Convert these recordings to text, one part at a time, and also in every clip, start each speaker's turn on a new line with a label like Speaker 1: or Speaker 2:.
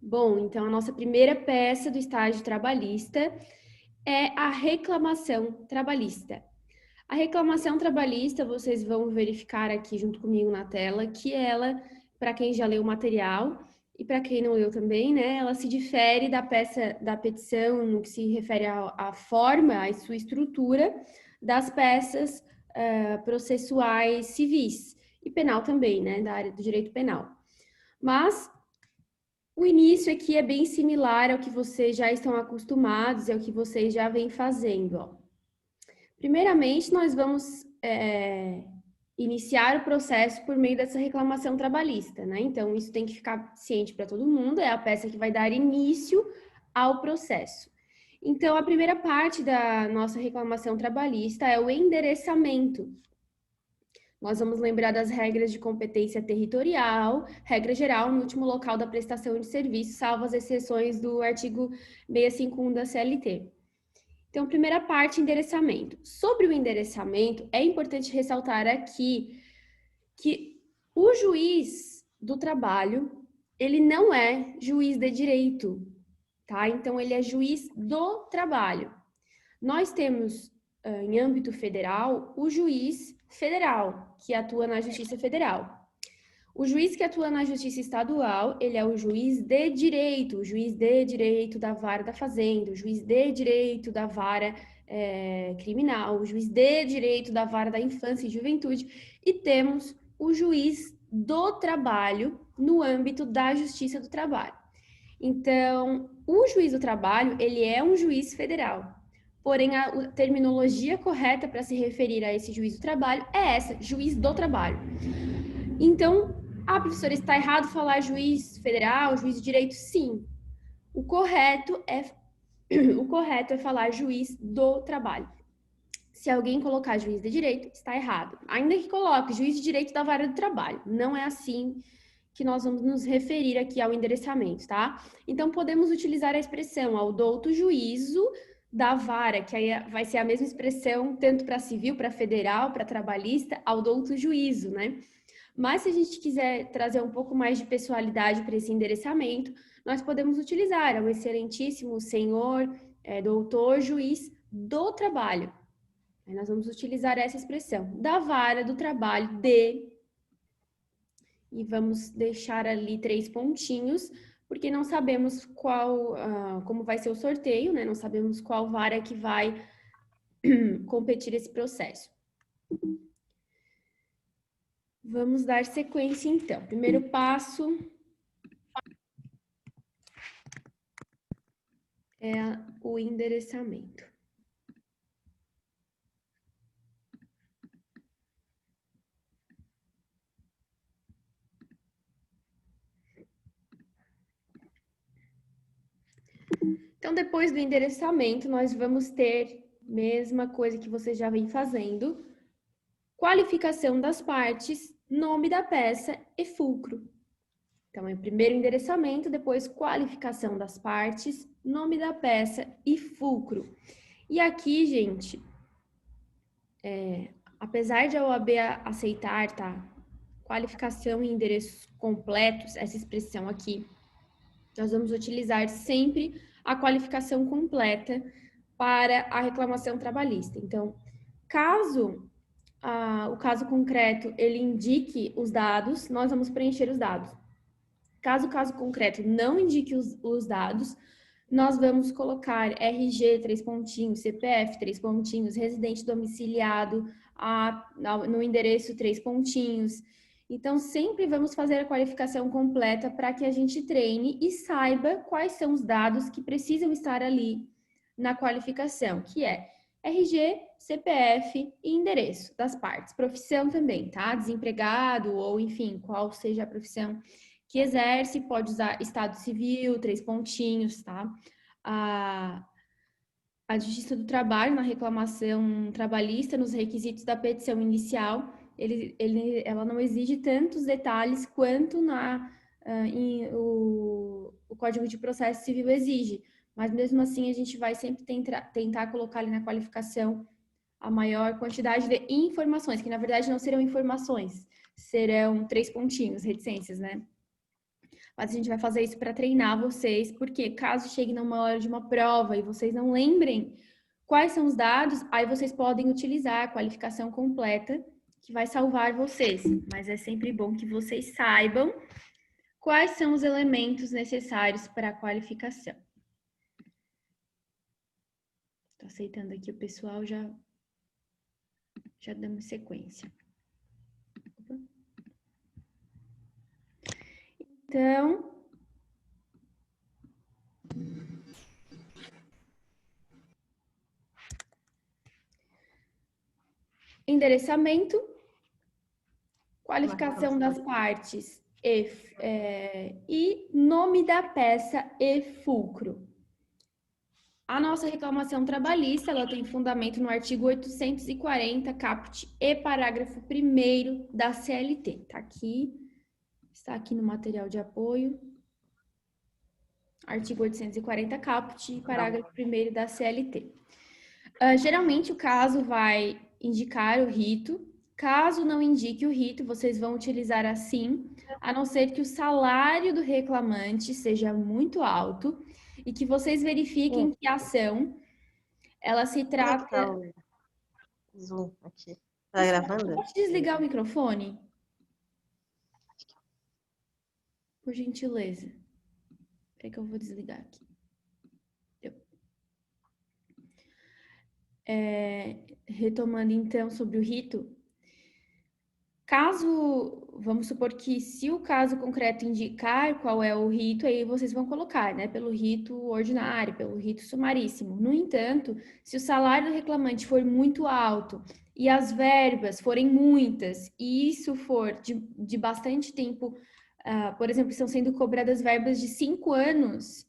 Speaker 1: Bom, então a nossa primeira peça do estágio trabalhista é a reclamação trabalhista. A reclamação trabalhista, vocês vão verificar aqui junto comigo na tela, que ela, para quem já leu o material e para quem não leu também, né, ela se difere da peça da petição no que se refere à forma, à sua estrutura das peças processuais civis e penal também, né, da área do direito penal. Mas o início aqui é bem similar ao que vocês já estão acostumados, é o que vocês já vêm fazendo, ó. Primeiramente, nós vamos iniciar o processo por meio dessa reclamação trabalhista, né? Então, isso tem que ficar ciente para todo mundo, é a peça que vai dar início ao processo. Então, a primeira parte da nossa reclamação trabalhista é o endereçamento. Nós vamos lembrar das regras de competência territorial, regra geral no último local da prestação de serviço, salvo as exceções do artigo 651 da CLT. Então, primeira parte, endereçamento. Sobre o endereçamento, é importante ressaltar aqui que o juiz do trabalho, ele não é juiz de direito, tá? Então, ele é juiz do trabalho. Nós temos, em âmbito federal, o juiz federal, que atua na Justiça Federal. O juiz que atua na Justiça Estadual, ele é o juiz de direito, o juiz de direito da vara da fazenda, o juiz de direito da vara criminal, o juiz de direito da vara da infância e juventude, e temos o juiz do trabalho no âmbito da Justiça do Trabalho. Então, o juiz do trabalho, ele é um juiz federal. Porém, a terminologia correta para se referir a esse juiz do trabalho é essa, juiz do trabalho. Então, professora, está errado falar juiz federal, juiz de direito? Sim. O correto é falar juiz do trabalho. Se alguém colocar juiz de direito, está errado. Ainda que coloque juiz de direito da vara do trabalho. Não é assim que nós vamos nos referir aqui ao endereçamento, tá? Então, podemos utilizar a expressão ao douto juízo da vara, que aí vai ser a mesma expressão tanto para civil, para federal, para trabalhista, ao douto juízo, né? Mas se a gente quiser trazer um pouco mais de pessoalidade para esse endereçamento, nós podemos utilizar ao excelentíssimo senhor, doutor, juiz do trabalho. Aí nós vamos utilizar essa expressão, da vara do trabalho de, e vamos deixar ali 3 pontinhos, porque não sabemos como vai ser o sorteio, né? Não sabemos qual vara que vai competir esse processo. Vamos dar sequência, então. Primeiro passo é o endereçamento. Então, depois do endereçamento, nós vamos ter, mesma coisa que você já vem fazendo, qualificação das partes, nome da peça e fulcro. Então, é primeiro endereçamento, depois qualificação das partes, nome da peça e fulcro. E aqui, gente, apesar de a OAB aceitar, tá? Qualificação e endereços completos, essa expressão aqui, nós vamos utilizar sempre a qualificação completa para a reclamação trabalhista. Então, caso o caso concreto ele indique os dados, nós vamos preencher os dados. Caso o caso concreto não indique os dados, nós vamos colocar RG, 3 pontinhos, CPF, 3 pontinhos, residente domiciliado no endereço, 3 pontinhos. Então, sempre vamos fazer a qualificação completa para que a gente treine e saiba quais são os dados que precisam estar ali na qualificação, que é RG, CPF e endereço das partes. Profissão também, tá? Desempregado ou, enfim, qual seja a profissão que exerce, pode usar estado civil, 3 pontinhos, tá? A Justiça do Trabalho, na reclamação trabalhista, nos requisitos da petição inicial, ela não exige tantos detalhes quanto o Código de Processo Civil exige, mas mesmo assim a gente vai sempre tentar colocar ali na qualificação a maior quantidade de informações, que na verdade não serão informações, serão 3 pontinhos, reticências, né? Mas a gente vai fazer isso para treinar vocês, porque caso chegue numa hora de uma prova e vocês não lembrem quais são os dados, aí vocês podem utilizar a qualificação completa, que vai salvar vocês. Mas é sempre bom que vocês saibam quais são os elementos necessários para a qualificação. Estou aceitando aqui o pessoal, já damos sequência. Então, endereçamento, qualificação das partes e nome da peça e fulcro. A nossa reclamação trabalhista, ela tem fundamento no artigo 840, caput e parágrafo 1º da CLT. Está aqui no material de apoio. Artigo 840, caput e parágrafo 1º da CLT. Geralmente, o caso vai indicar o rito. Caso não indique o rito, vocês vão utilizar assim, a não ser que o salário do reclamante seja muito alto e que vocês verifiquem que a ação, ela se trata...
Speaker 2: Como é que tá o Zoom aqui? Tá gravando?
Speaker 1: Pode desligar o microfone? Por gentileza. Espera que eu vou desligar aqui. Retomando então sobre o rito, vamos supor que se o caso concreto indicar qual é o rito, aí vocês vão colocar, né, pelo rito ordinário, pelo rito sumaríssimo. No entanto, se o salário do reclamante for muito alto e as verbas forem muitas, e isso for de bastante tempo, por exemplo, estão sendo cobradas verbas de 5 anos,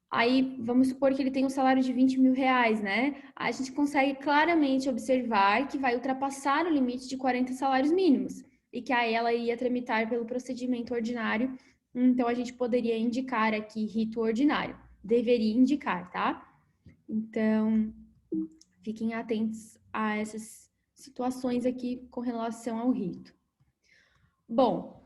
Speaker 1: aí, vamos supor que ele tem um salário de 20 mil reais, né? A gente consegue claramente observar que vai ultrapassar o limite de 40 salários mínimos e que aí ela ia tramitar pelo procedimento ordinário. Então, a gente poderia indicar aqui rito ordinário. Deveria indicar, tá? Então, fiquem atentos a essas situações aqui com relação ao rito. Bom,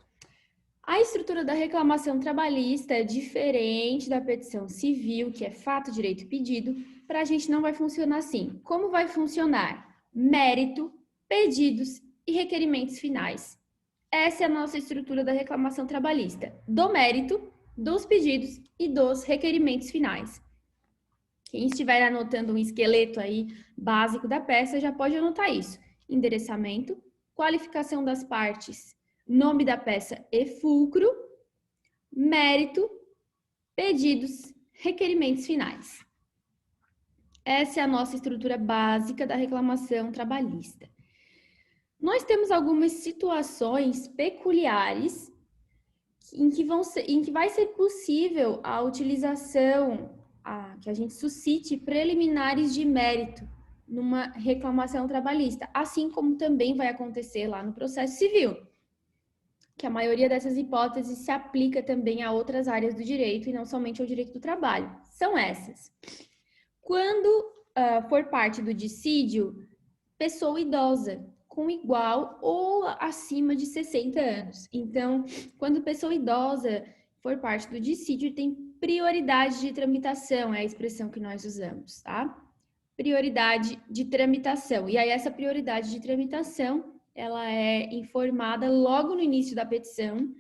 Speaker 1: a estrutura da reclamação trabalhista é diferente da petição civil, que é fato, direito e pedido. Para a gente não vai funcionar assim. Como vai funcionar? Mérito, pedidos e requerimentos finais. Essa é a nossa estrutura da reclamação trabalhista. Do mérito, dos pedidos e dos requerimentos finais. Quem estiver anotando um esqueleto aí básico da peça já pode anotar isso. Endereçamento, qualificação das partes, nome da peça e fulcro, mérito, pedidos, requerimentos finais. Essa é a nossa estrutura básica da reclamação trabalhista. Nós temos algumas situações peculiares em que vai ser possível a utilização, que a gente suscite preliminares de mérito numa reclamação trabalhista, assim como também vai acontecer lá no processo civil, que a maioria dessas hipóteses se aplica também a outras áreas do direito e não somente ao direito do trabalho. São essas. Quando for parte do dissídio, pessoa idosa, com igual ou acima de 60 anos. Então, quando pessoa idosa for parte do dissídio, tem prioridade de tramitação, é a expressão que nós usamos, tá? Prioridade de tramitação. E aí, essa prioridade de tramitação, ela é informada logo no início da petição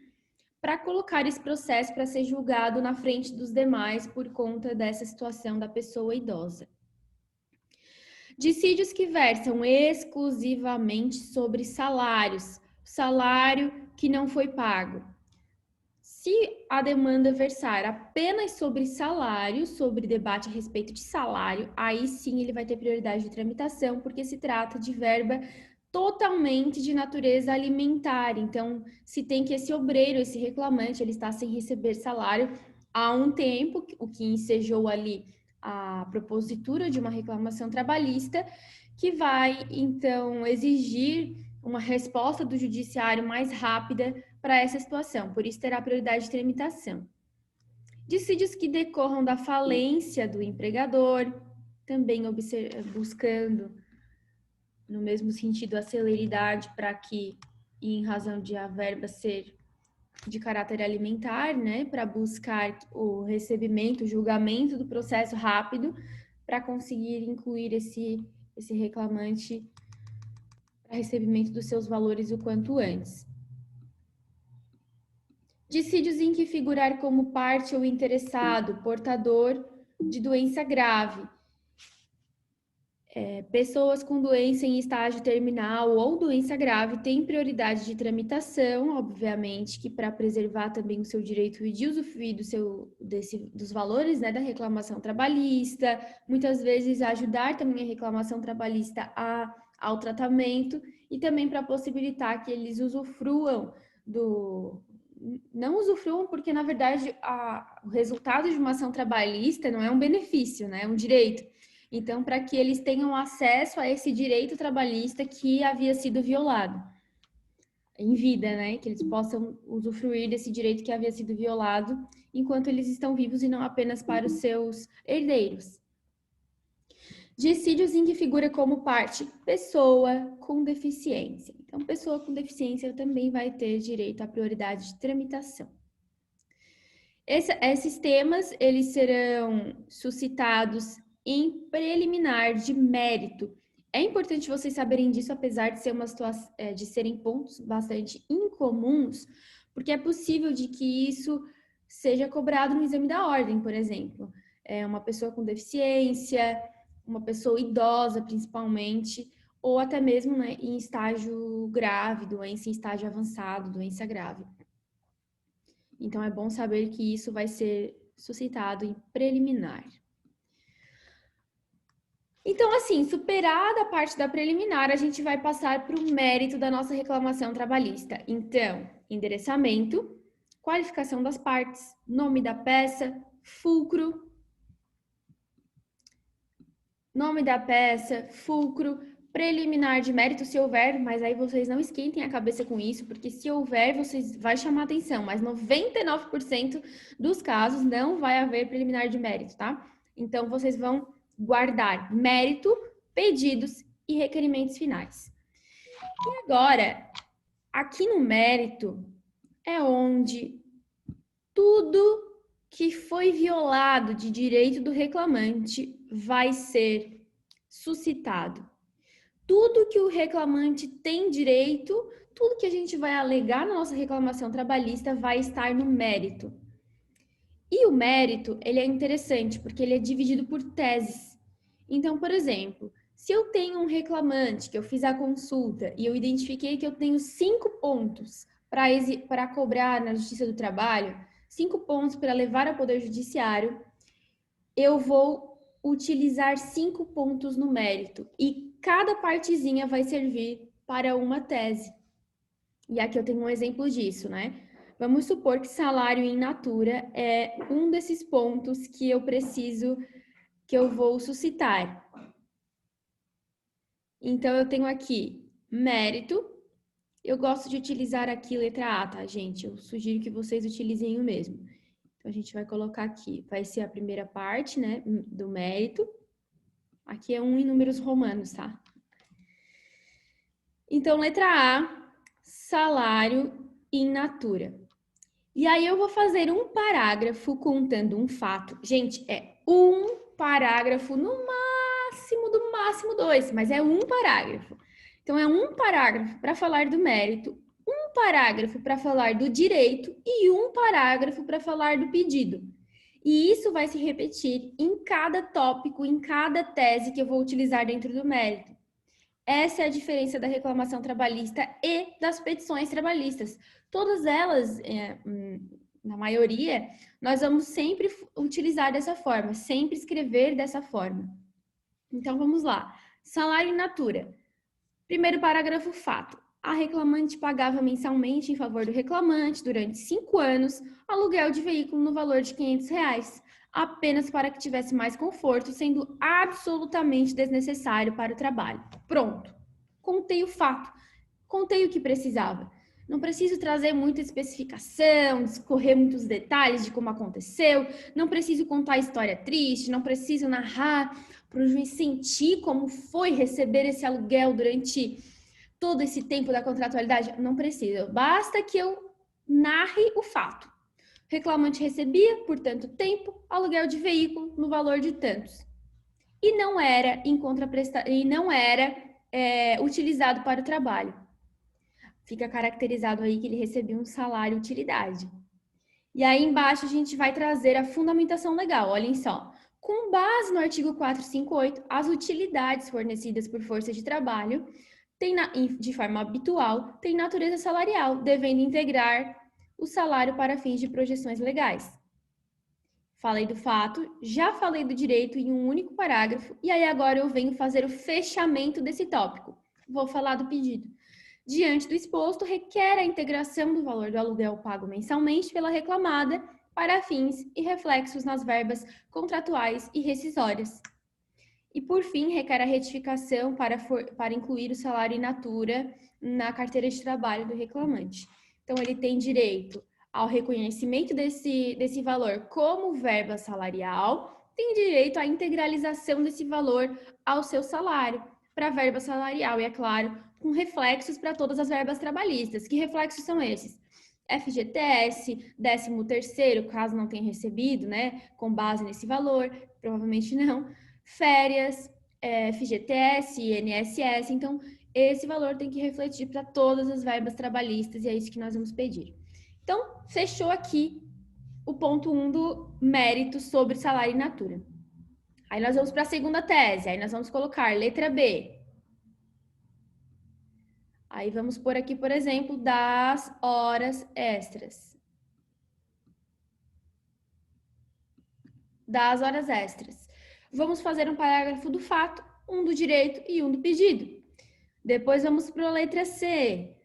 Speaker 1: para colocar esse processo para ser julgado na frente dos demais por conta dessa situação da pessoa idosa. Dissídios que versam exclusivamente sobre salários, salário que não foi pago. Se a demanda versar apenas sobre salário, sobre debate a respeito de salário, aí sim ele vai ter prioridade de tramitação, porque se trata de verba totalmente de natureza alimentar. Então, se tem que esse obreiro, esse reclamante, ele está sem receber salário há um tempo, o que ensejou ali a propositura de uma reclamação trabalhista, que vai, então, exigir uma resposta do judiciário mais rápida para essa situação, por isso terá prioridade de tramitação. Dissídios que decorram da falência do empregador, também buscando, no mesmo sentido, a celeridade para que, em razão de a verba ser de caráter alimentar, né, para buscar o recebimento, o julgamento do processo rápido, para conseguir incluir esse reclamante para recebimento dos seus valores o quanto antes. Dissídios em que figurar como parte ou interessado, portador de doença grave. Pessoas com doença em estágio terminal ou doença grave têm prioridade de tramitação, obviamente, que para preservar também o seu direito de usufruir dos valores, né, da reclamação trabalhista, muitas vezes ajudar também a reclamação trabalhista ao tratamento e também para possibilitar que eles usufruam não usufruam porque, na verdade, o resultado de uma ação trabalhista não é um benefício, né, é um direito. Então, para que eles tenham acesso a esse direito trabalhista que havia sido violado em vida, né? Que eles possam usufruir desse direito que havia sido violado enquanto eles estão vivos e não apenas para os seus herdeiros. Dissídios em que figura como parte pessoa com deficiência. Então, pessoa com deficiência também vai ter direito à prioridade de tramitação. Esses temas, eles serão suscitados em preliminar de mérito. É importante vocês saberem disso, apesar de ser uma situação, de serem pontos bastante incomuns, porque é possível de que isso seja cobrado no exame da ordem, por exemplo. Uma pessoa com deficiência, uma pessoa idosa, principalmente, ou até mesmo, né, em estágio grave, doença em estágio avançado, doença grave. Então, é bom saber que isso vai ser suscitado em preliminar. Então, assim, superada a parte da preliminar, a gente vai passar para o mérito da nossa reclamação trabalhista. Então, endereçamento, qualificação das partes, nome da peça, fulcro, preliminar de mérito, se houver, mas aí vocês não esquentem a cabeça com isso, porque se houver, vocês vai chamar atenção, mas 99% dos casos não vai haver preliminar de mérito, tá? Então, vocês vão guardar mérito, pedidos e requerimentos finais. E agora, aqui no mérito, é onde tudo que foi violado de direito do reclamante vai ser suscitado. Tudo que o reclamante tem direito, tudo que a gente vai alegar na nossa reclamação trabalhista vai estar no mérito. E o mérito, ele é interessante porque ele é dividido por teses. Então, por exemplo, se eu tenho um reclamante que eu fiz a consulta e eu identifiquei que eu tenho 5 pontos para cobrar na Justiça do Trabalho, 5 pontos para levar ao Poder Judiciário, eu vou utilizar 5 pontos no mérito e cada partezinha vai servir para uma tese. E aqui eu tenho um exemplo disso, né? Vamos supor que salário in natura é um desses pontos que eu vou suscitar. Então, eu tenho aqui mérito. Eu gosto de utilizar aqui letra A, tá, gente? Eu sugiro que vocês utilizem o mesmo. Então, a gente vai colocar aqui. Vai ser a primeira parte, né, do mérito. Aqui é 1 em números romanos, tá? Então, letra A, salário in natura. E aí eu vou fazer um parágrafo contando um fato. Gente, é um parágrafo, no máximo 2, mas é um parágrafo. Então, é um parágrafo para falar do mérito, um parágrafo para falar do direito e um parágrafo para falar do pedido. E isso vai se repetir em cada tópico, em cada tese que eu vou utilizar dentro do mérito. Essa é a diferença da reclamação trabalhista e das petições trabalhistas. Todas elas, na maioria, nós vamos sempre utilizar dessa forma, sempre escrever dessa forma. Então, vamos lá. Salário in natura. Primeiro parágrafo, fato. A reclamante pagava mensalmente em favor do reclamante, durante 5 anos, aluguel de veículo no valor de R$500, apenas para que tivesse mais conforto, sendo absolutamente desnecessário para o trabalho. Pronto. Contei o fato. Contei o que precisava. Não preciso trazer muita especificação, discorrer muitos detalhes de como aconteceu, não preciso contar história triste, não preciso narrar para o juiz sentir como foi receber esse aluguel durante todo esse tempo da contratualidade. Não preciso. Basta que eu narre o fato. O reclamante recebia, por tanto tempo, aluguel de veículo no valor de tantos. E não era utilizado para o trabalho. Fica caracterizado aí que ele recebia um salário utilidade. E aí embaixo a gente vai trazer a fundamentação legal, olhem só. Com base no artigo 458, as utilidades fornecidas por força de trabalho de forma habitual têm natureza salarial, devendo integrar o salário para fins de projeções legais. Falei do fato, já falei do direito em um único parágrafo, e aí agora eu venho fazer o fechamento desse tópico. Vou falar do pedido. Diante do exposto, requer a integração do valor do aluguel pago mensalmente pela reclamada para fins e reflexos nas verbas contratuais e rescisórias. E, por fim, requer a retificação para incluir o salário in natura na carteira de trabalho do reclamante. Então, ele tem direito ao reconhecimento desse valor como verba salarial, tem direito à integralização desse valor ao seu salário para a verba salarial, e é claro, com reflexos para todas as verbas trabalhistas. Que reflexos são esses? FGTS, 13º, caso não tenha recebido, né, com base nesse valor, provavelmente não, férias, FGTS, INSS, então esse valor tem que refletir para todas as verbas trabalhistas e é isso que nós vamos pedir. Então, fechou aqui o ponto 1 do mérito sobre salário in natura. Aí nós vamos para a segunda tese, aí nós vamos colocar letra B. Aí vamos pôr aqui, por exemplo, das horas extras. Das horas extras. Vamos fazer um parágrafo do fato, um do direito e um do pedido. Depois vamos para a letra C,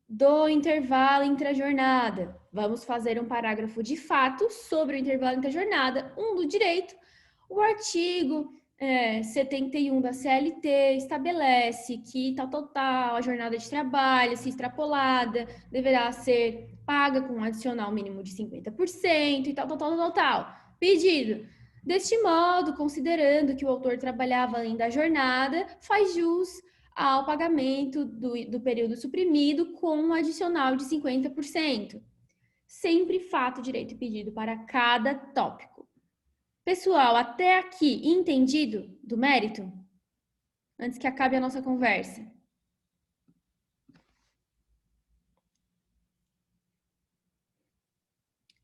Speaker 1: do intervalo intrajornada. Vamos fazer um parágrafo de fato sobre o intervalo intrajornada, um do direito. O artigo 71 da CLT estabelece que a jornada de trabalho, se extrapolada, deverá ser paga com um adicional mínimo de 50% e tal. Pedido. Deste modo, considerando que o autor trabalhava além da jornada, faz jus ao pagamento do período suprimido com um adicional de 50%. Sempre fato, direito e pedido para cada tópico. Pessoal, até aqui, entendido do mérito? Antes que acabe a nossa conversa.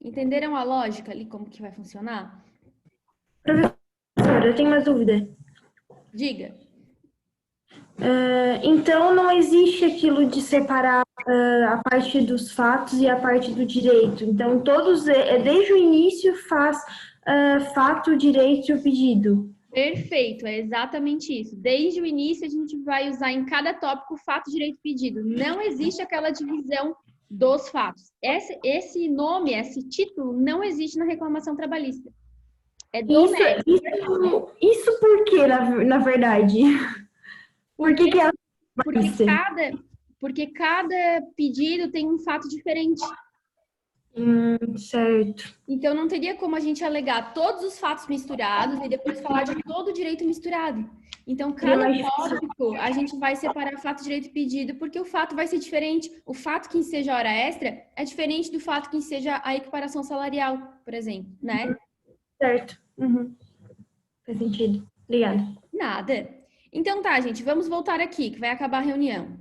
Speaker 1: Entenderam a lógica ali, como que vai funcionar?
Speaker 3: Professora, eu tenho uma dúvida.
Speaker 1: Diga.
Speaker 3: Então, não existe aquilo de separar a parte dos fatos e a parte do direito. Então, todos, desde o início, faz fato, direito e o pedido.
Speaker 1: Perfeito, é exatamente isso. Desde o início, a gente vai usar em cada tópico fato, direito e pedido. Não existe aquela divisão dos fatos. Esse nome, esse título, não existe na reclamação trabalhista. É do mérito.
Speaker 3: Isso por quê, na verdade? Porque
Speaker 1: cada pedido tem um fato diferente.
Speaker 3: Certo.
Speaker 1: Então, não teria como a gente alegar todos os fatos misturados e depois falar de todo o direito misturado. Então, cada tópico, a gente vai separar fato, direito e pedido, porque o fato vai ser diferente. O fato que seja hora extra é diferente do fato que seja a equiparação salarial, por exemplo, né?
Speaker 3: Certo. Uhum. Faz sentido. Obrigada.
Speaker 1: Nada. Então tá, gente, vamos voltar aqui, que vai acabar a reunião.